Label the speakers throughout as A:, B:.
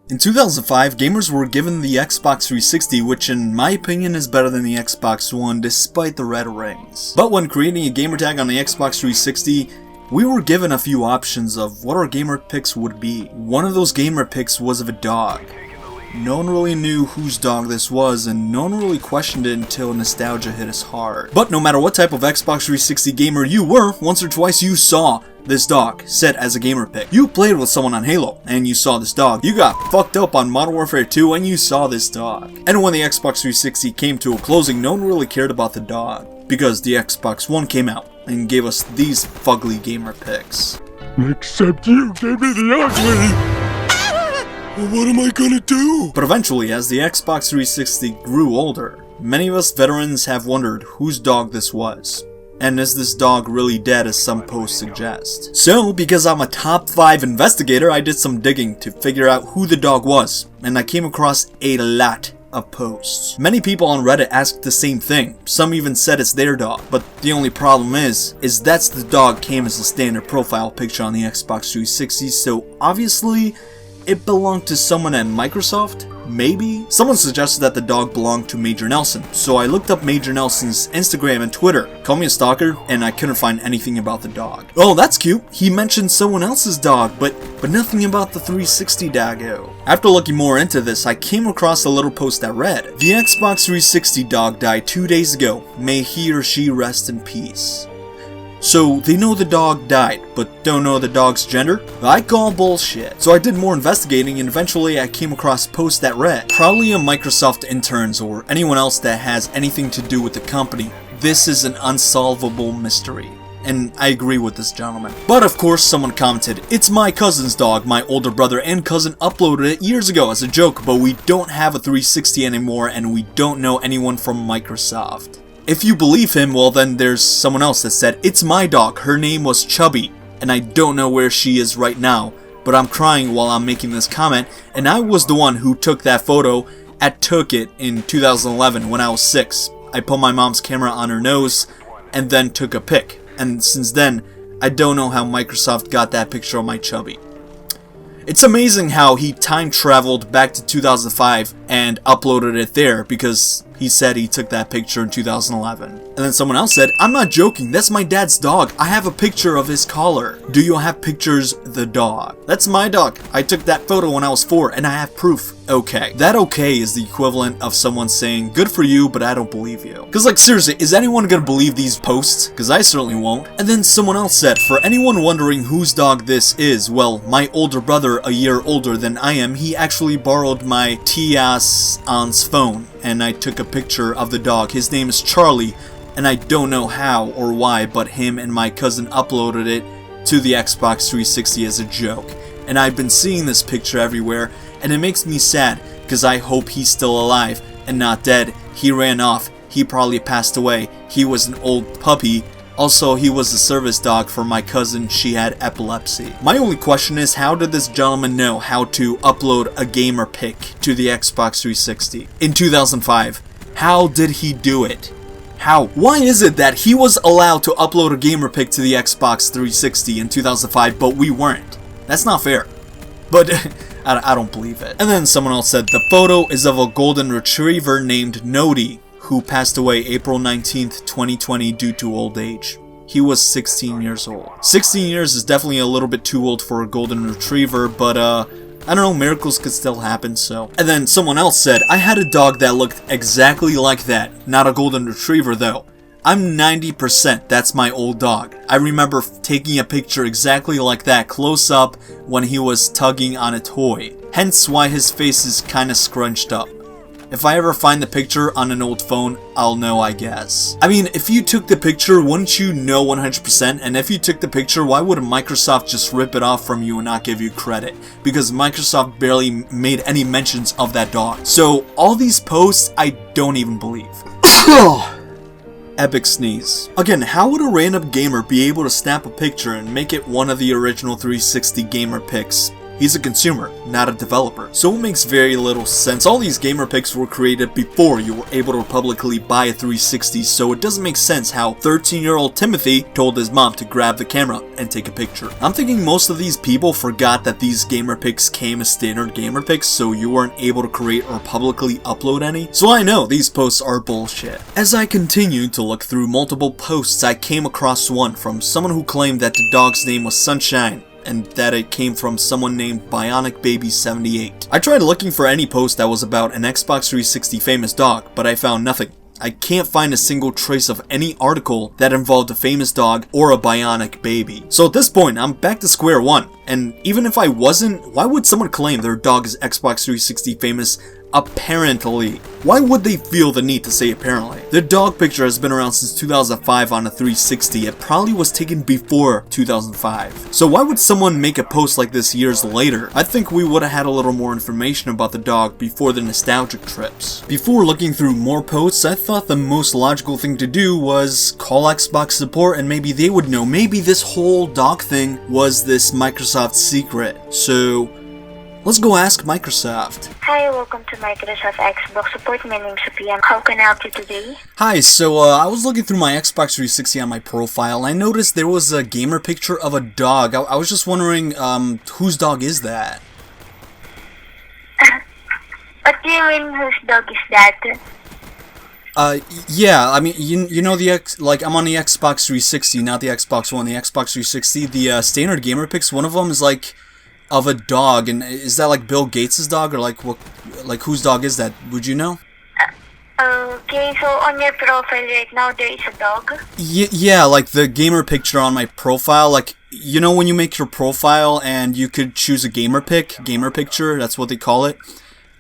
A: In 2005, gamers were given the Xbox 360, which in my opinion is better than the Xbox One despite the red rings. But when creating a gamertag on the Xbox 360, we were given a few options of what our gamer pics would be. One of those gamer pics was of a dog. No one really knew whose dog this was, and no one really questioned it until nostalgia hit us hard. But no matter what type of Xbox 360 gamer you were, once or twice you saw this dog set as a gamer pic. You played with someone on Halo, and you saw this dog. You got fucked up on Modern Warfare 2, and you saw this dog. And when the Xbox 360 came to a closing, no one really cared about the dog, because the Xbox One came out and gave us these fugly gamer pics.
B: Except you gave me the ugly! Well, what am I gonna do?
A: But eventually, as the Xbox 360 grew older, many of us veterans have wondered whose dog this was. And is this dog really dead, as some posts suggest? So, because I'm a top 5 investigator, I did some digging to figure out who the dog was, and I came across a lot of posts. Many people on Reddit asked the same thing. Some even said it's their dog, but the only problem is that's the dog came as a standard profile picture on the Xbox 360, so obviously it belonged to someone at Microsoft? Maybe? Someone suggested that the dog belonged to Major Nelson, so I looked up Major Nelson's Instagram and Twitter. Call me a stalker, and I couldn't find anything about the dog. Oh, that's cute. He mentioned someone else's dog, but nothing about the 360 doggo. After looking more into this, I came across a little post that read, "The Xbox 360 dog died 2 days ago. May he or she rest in peace." So they know the dog died, but don't know the dog's gender? I call bullshit. So I did more investigating, and eventually I came across posts that read, "Probably a Microsoft interns or anyone else that has anything to do with the company. This is an unsolvable mystery." And I agree with this gentleman. But of course someone commented, "It's my cousin's dog. My older brother and cousin uploaded it years ago as a joke, but we don't have a 360 anymore and we don't know anyone from Microsoft." If you believe him, well then there's someone else that said, "It's my dog. Her name was Chubby, and I don't know where she is right now, but I'm crying while I'm making this comment, and I was the one who took that photo took it in 2011 when I was 6. I put my mom's camera on her nose and then took a pic, and since then, I don't know how Microsoft got that picture of my Chubby." It's amazing how he time traveled back to 2005 and uploaded it there because he said he took that picture in 2011. And then someone else said, "I'm not joking, that's my dad's dog. I have a picture of his collar. Do you have pictures of the dog?" "That's my dog. I took that photo when I was 4 and I have proof." Okay. That okay is the equivalent of someone saying, "Good for you, but I don't believe you." Cause like seriously, is anyone gonna believe these posts? Cause I certainly won't. And then someone else said, "For anyone wondering whose dog this is, well, my older brother, a year older than I am, he actually borrowed my tia's aunt's phone, and I took a picture of the dog. His name is Charlie, and I don't know how or why, but him and my cousin uploaded it to the Xbox 360 as a joke. And I've been seeing this picture everywhere, and it makes me sad, because I hope he's still alive and not dead. He ran off. He probably passed away. He was an old puppy. Also, he was the service dog for my cousin. She had epilepsy." My only question is, how did this gentleman know how to upload a gamer pic to the Xbox 360 in 2005? How did he do it? How? Why is it that he was allowed to upload a gamer pic to the Xbox 360 in 2005, but we weren't? That's not fair. But I don't believe it. And then someone else said, "The photo is of a golden retriever named Nodi, who passed away April 19th, 2020 due to old age. He was 16 years old." 16 years is definitely a little bit too old for a golden retriever, but I don't know, miracles could still happen, so. And then someone else said, "I had a dog that looked exactly like that. Not a golden retriever though. I'm 90% that's my old dog. I remember taking a picture exactly like that close up when he was tugging on a toy. Hence why his face is kinda scrunched up. If I ever find the picture on an old phone, I'll know, I guess." I mean, if you took the picture, wouldn't you know 100%? And if you took the picture, why wouldn't Microsoft just rip it off from you and not give you credit? Because Microsoft barely made any mentions of that dog. So, all these posts, I don't even believe. Epic sneeze. Again, how would a random gamer be able to snap a picture and make it one of the original 360 gamer pics? He's a consumer, not a developer. So it makes very little sense. All these Gamerpics were created before you were able to publicly buy a 360, so it doesn't make sense how 13-year-old Timothy told his mom to grab the camera and take a picture. I'm thinking most of these people forgot that these Gamerpics came as standard Gamerpics, so you weren't able to create or publicly upload any. So I know these posts are bullshit. As I continued to look through multiple posts, I came across one from someone who claimed that the dog's name was Sunshine, and that it came from someone named Bionic Baby 78. I tried looking for any post that was about an Xbox 360 famous dog, but I found nothing. I can't find a single trace of any article that involved a famous dog or a bionic baby. So at this point, I'm back to square one. And even if I wasn't, why would someone claim their dog is Xbox 360 famous apparently? Why would they feel the need to say apparently? The dog picture has been around since 2005 on a 360. It probably was taken before 2005. So why would someone make a post like this years later? I think we would have had a little more information about the dog before the nostalgic trips. Before looking through more posts, I thought the most logical thing to do was call Xbox support and maybe they would know. Maybe this whole dog thing was this Microsoft secret. So let's go ask Microsoft.
C: Hi, welcome to Microsoft Xbox support. My name is Sophia. How can I help you today?
A: Hi, so I was looking through my Xbox 360 on my profile. I noticed there was a gamer picture of a dog. I was just wondering, whose dog is that?
C: What do you mean, whose dog is that?
A: Yeah, I mean, you know like, I'm on the Xbox 360, not the Xbox One. The Xbox 360, the standard gamer pics, one of them is like of a dog, and is that like Bill Gates' dog, or like what, like whose dog is that? Would you know?
C: Okay, so on your profile right now there is a dog?
A: Yeah, like the gamer picture on my profile, like, you know when you make your profile and you could choose a gamer picture, that's what they call it.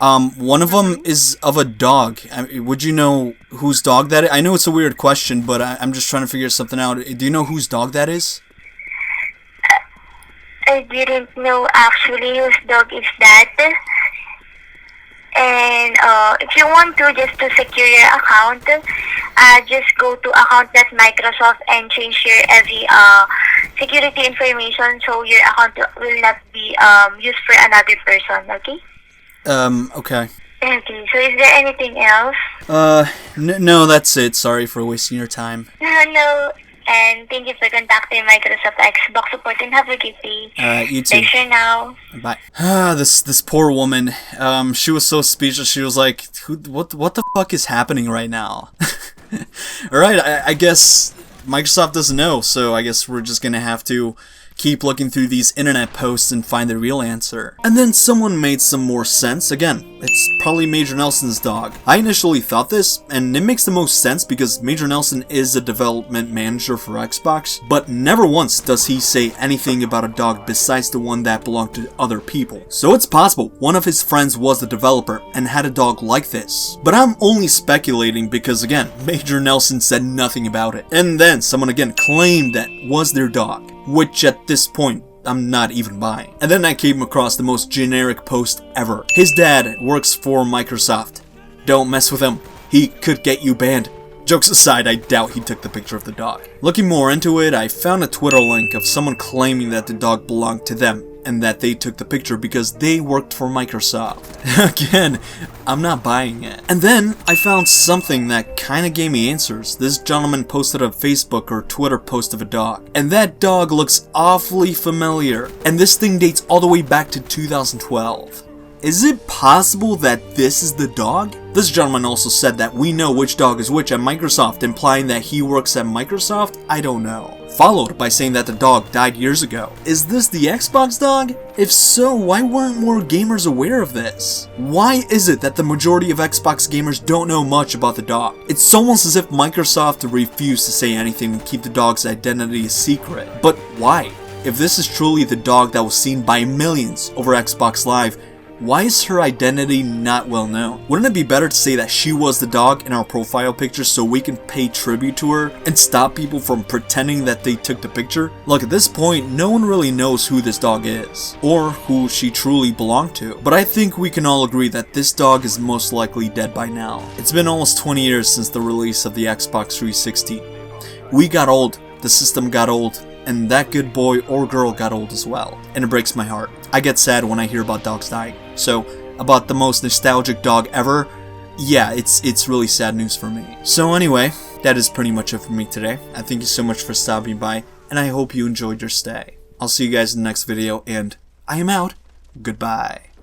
A: One of them is of a dog. Would you know whose dog that is? I know it's a weird question, but I'm just trying to figure something out. Do you know whose dog that is?
C: I didn't know actually whose dog is that. And if you want to, just to secure your account, just go to account.microsoft and change your every security information so your account will not be used for another person, okay?
A: Okay.
C: Okay, so is there anything else?
A: No, that's it. Sorry for wasting your time.
C: No, and thank you for contacting Microsoft Xbox support and have a good day.
A: You too.
C: Bye for now.
A: Bye. This poor woman. She was so speechless. She was like, "What the fuck is happening right now?" All right, I guess Microsoft doesn't know, so I guess we're just gonna have to keep looking through these internet posts and find the real answer. And then someone made some more sense. Again, it's probably Major Nelson's dog. I initially thought this, and it makes the most sense because Major Nelson is a development manager for Xbox, but never once does he say anything about a dog besides the one that belonged to other people. So it's possible one of his friends was the developer and had a dog like this. But I'm only speculating because, again, Major Nelson said nothing about it. And then someone again claimed that was their dog, which at this point, I'm not even buying. And then I came across the most generic post ever. His dad works for Microsoft. Don't mess with him. He could get you banned. Jokes aside, I doubt he took the picture of the dog. Looking more into it, I found a Twitter link of someone claiming that the dog belonged to them and that they took the picture because they worked for Microsoft. Again, I'm not buying it. And then I found something that kinda gave me answers. This gentleman posted a Facebook or Twitter post of a dog, and that dog looks awfully familiar. And this thing dates all the way back to 2012. Is it possible that this is the dog? This gentleman also said that we know which dog is which at Microsoft, implying that he works at Microsoft? I don't know. Followed by saying that the dog died years ago. Is this the Xbox dog? If so, why weren't more gamers aware of this? Why is it that the majority of Xbox gamers don't know much about the dog? It's almost as if Microsoft refused to say anything and keep the dog's identity a secret. But why? If this is truly the dog that was seen by millions over Xbox Live, why is her identity not well known? Wouldn't it be better to say that she was the dog in our profile picture so we can pay tribute to her and stop people from pretending that they took the picture? Look, at this point, no one really knows who this dog is, or who she truly belonged to. But I think we can all agree that this dog is most likely dead by now. It's been almost 20 years since the release of the Xbox 360. We got old, the system got old, and that good boy or girl got old as well. And it breaks my heart. I get sad when I hear about dogs dying. So, about the most nostalgic dog ever, yeah, it's really sad news for me. So anyway, that is pretty much it for me today. I thank you so much for stopping by, and I hope you enjoyed your stay. I'll see you guys in the next video, and I am out. Goodbye.